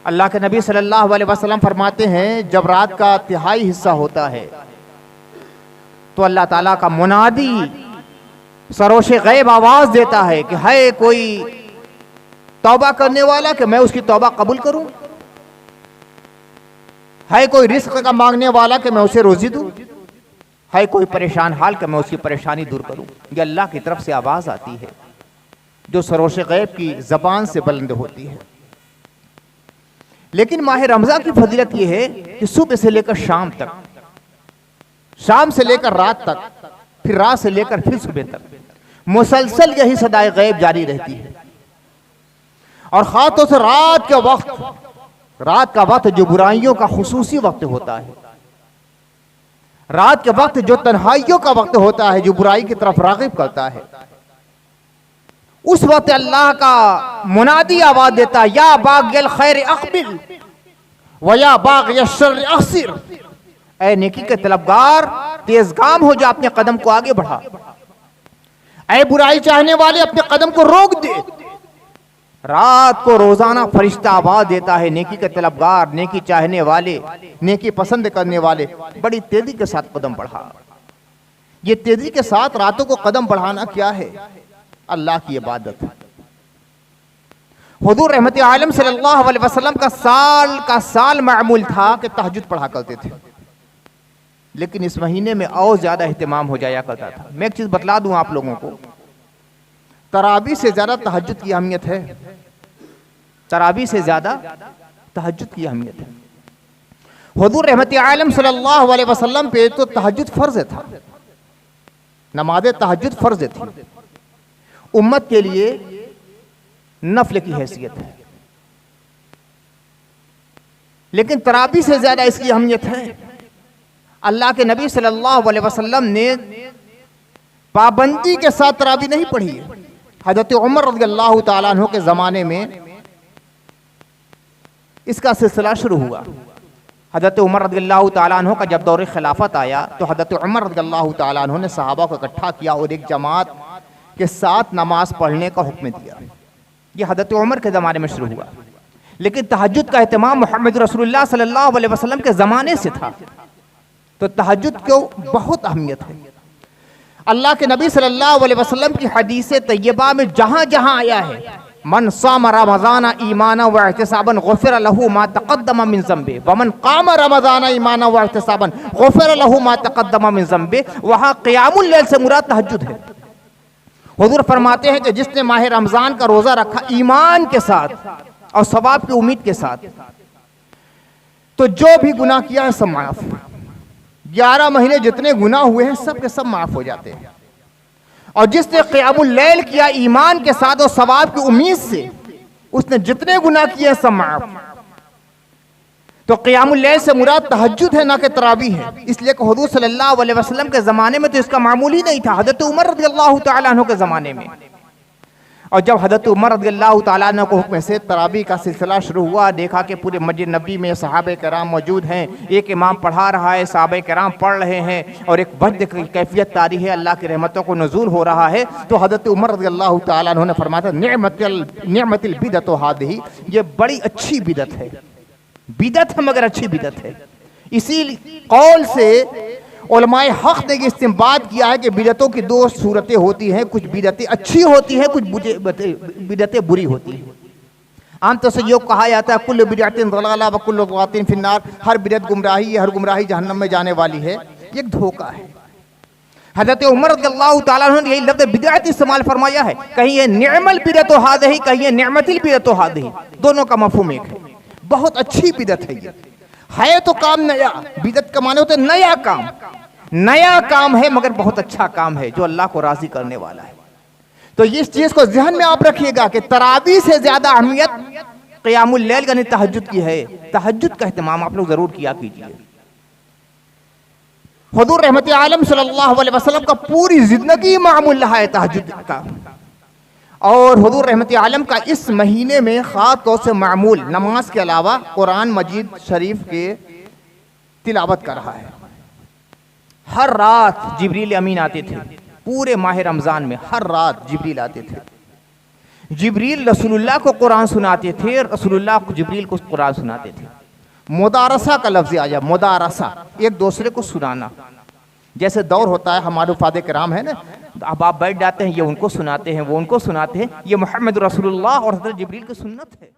अल्लाह के नबी सल्लल्लाहु अलैहि वसल्लम फरमाते हैं जब रात का तिहाई हिस्सा होता है तो अल्लाह ताला का मुनादी सरोशे गैब आवाज देता है कि है कोई तौबा करने वाला कि मैं उसकी तौबा कबूल करूं, है कोई रिस्क का मांगने वाला कि मैं उसे रोजी दूं, है कोई परेशान हाल कि मैं उसकी परेशानी दूर करूं। ये अल्लाह की तरफ से आवाज आती है जो सरोशे गैब की जबान से बुलंद होती है। लेकिन माह रमजान की फजीलत यह है कि सुबह से लेकर शाम तक, शाम से लेकर रात तक, फिर रात से लेकर फिर सुबह तक मुसलसल यही सदाए गैब जारी रहती है। और खासतौर से रात का वक्त जो बुराइयों का खुसूसी वक्त होता है, रात के वक्त जो तन्हाइयों का वक्त होता है, जो बुराई की तरफ राग़िब करता है, उस वक्त अल्लाह का मुनादी आवाज देता है या बाग़िल खैर अक़बिल व या बाग़िल शर्र अक़सिर। ऐ नेकी के तलबगार तेजगाम हो जा, अपने कदम को आगे बढ़ा। ऐ बुराई चाहने वाले अपने कदम को रोक दे। रात को रोजाना फरिश्ता आवाज देता है नेकी के तलबगार, नेकी चाहने वाले, नेकी पसंद करने वाले, बड़ी तेजी के साथ कदम बढ़ा। ये तेजी के साथ रातों को कदम बढ़ाना क्या है? अल्लाह की इबादत है। हुजूर रहमत आलम सल्लल्लाहु अलैहि वसल्लम का साल मामूल था कि तहज्जुद पढ़ा करते थे, लेकिन इस महीने में और ज्यादा एहतमाम हो जाया करता था। मैं एक चीज बतला दूं आप लोगों को, तरावी से ज्यादा तहज्जुद की अहमियत है। तरावी से ज्यादा तहज्जुद की अहमियत है। हुजूर रहमत आलम सल्लल्लाहु अलैहि वसल्लम पे तो तहज्जुद फर्ज था, नमाज तहज्जुद फर्ज थी, उम्मत के लिए नफल की हैसियत है। लेकिन तरावी से ज्यादा इसकी अहमियत है। अल्लाह के नबी सल्लल्लाहु अलैहि वसल्लम ने पाबंदी के साथ तरावी नहीं पढ़ी है। हज़रत उमर रज़ियल्लाहु ताला अन्हु के ज़माने में इसका सिलसिला शुरू हुआ। हज़रत उमर रज़ियल्लाहु ताला अन्हु का जब दौर खिलाफत आया तो हज़रत उमर रज़ियल्लाहु ताला अन्हु ने सहाबा को इकट्ठा किया और एक जमात के साथ नमाज पढ़ने का हुक्म दिया। यह हज़रत उमर के ज़माने में शुरू हुआ। लेकिन तहज्जुद का एहतमाम मोहम्मद रसूलुल्लाह सल्लल्लाहु अलैहि वसल्लम के ज़माने से था, तो तहज्जुद को बहुत अहमियत है। अल्लाह के नबी सल्लल्लाहु अलैहि वसल्लम की हदीस तैयबा में जहां जहां आया है मन साम रमज़ान ईमाना व एहतिसाबन गुफ़िर लहू मा तक़द्दम मिन ज़म्बे व मन क़ाम रमज़ान ईमाना व एहतिसाबन गुफ़िर लहू मा तक़द्दम मिन ज़म्बे, वहां क़ियामुल लैल से मुराद तहज्जुद है। हुज़ूर फरमाते हैं कि जिसने माह रमज़ान का रोज़ा रखा ईमान के साथ और सवाब की उम्मीद के साथ, तो जो भी गुनाह किया है सब माफ। 11 महीने जितने गुनाह हुए हैं सब के सब माफ हो जाते हैं। और जिसने क़ियामुल लैल किया ईमान के साथ और सवाब की उम्मीद से, उसने जितने गुनाह किए हैं सब माफ। तो क़ियामुल लैल से मुराद तहज्जुद है, ना कि तरावी है। इसलिए कि हुज़ूर सल्लल्लाहु अलैहि वसल्लम के ज़माने में तो इसका मामूल ही नहीं था, हज़रत उमर रज़ियल्लाहु ताला अन्हु के ज़माने में। और जब हज़रत उमर रज़ियल्लाहु ताला अन्हु को हुक्म से तरावी का सिलसिला शुरू हुआ, देखा कि पूरे मस्जिद नबी में सहाबे किराम मौजूद हैं, एक इमाम पढ़ा रहा है, सहाबे किराम पढ़ रहे हैं और एक वजद की कैफियत तारी है, अल्लाह की रहमतों को नज़ूल हो रहा है। तो हज़रत उमर रज़ियल्लाहु ताला अन्हु ने फरमाया निअमतिल बिदअतु हादिही, ये बड़ी अच्छी बिदअत है, बिदअत है मगर अच्छी बिदअत है। इसी कौल से उलमाए हक ने इस्तिंबात किया है कि बिदअतों की 2 सूरतें होती हैं, कुछ बिदअतें अच्छी होती हैं, कुछ बिदअतें बुरी होती हैं। आमतौर से योग कहा जाता है कुल्लु बिदअतिन ज़लाला व कुल्लु ज़लालतिन फिन्नार, हर बिदअत गुमराही है, हर गुमराही जहन्नम में जाने वाली है। ये एक धोखा है। हज़रत उमर रज़ियल्लाहु ताला अन्हु ने यही लफ्ज़ बिदअत इस्तेमाल फरमाया है। कहीं ये निअमल बिदअतु हादिही, कहीं ये निअमतिल बिदअतु हादिही, दोनों का मफ़हूम एक है। बहुत अच्छी बिदअत है ये, है तो काम नया। बिदअत का माने होते नया काम, नया काम है मगर बहुत अच्छा काम है जो अल्लाह को राजी करने वाला है। तो इस चीज को ज़हन में आप रखिएगा कि तरावी से ज्यादा अहमियत क़ियामुल लैल यानी तहज्जुद की है। तहज्जुद का एहतमाम आप लोग जरूर किया कीजिए। हुज़ूर रहमत आलम सल्लल्लाहु अलैहि वसल्लम का पूरी जिंदगी मामूल रहा है तहज्जुद का। और हुज़ूर रहमत आलम का इस महीने में खास तौर से मामूल नमाज के अलावा कुरान मजीद शरीफ के तिलावत कर रहा है। हर रात जिब्रील अमीन आते थे, पूरे माह रमज़ान में हर रात जिब्रील आते थे। जिब्रील रसूलुल्लाह को कुरान सुनाते थे, रसूलुल्लाह को जिब्रील को कुरान सुनाते थे। मुदारसा का लफ्ज़ आया, मुदारसा, एक दूसरे को सुनाना। जैसे दौर होता है, हमारे उफादे कराम है ना, अब आप बैठ जाते हैं, ये उनको सुनाते हैं, वो उनको सुनाते हैं, ये मोहम्मद रसूलुल्लाह और हज़रत जिब्रील की सुन्नत है।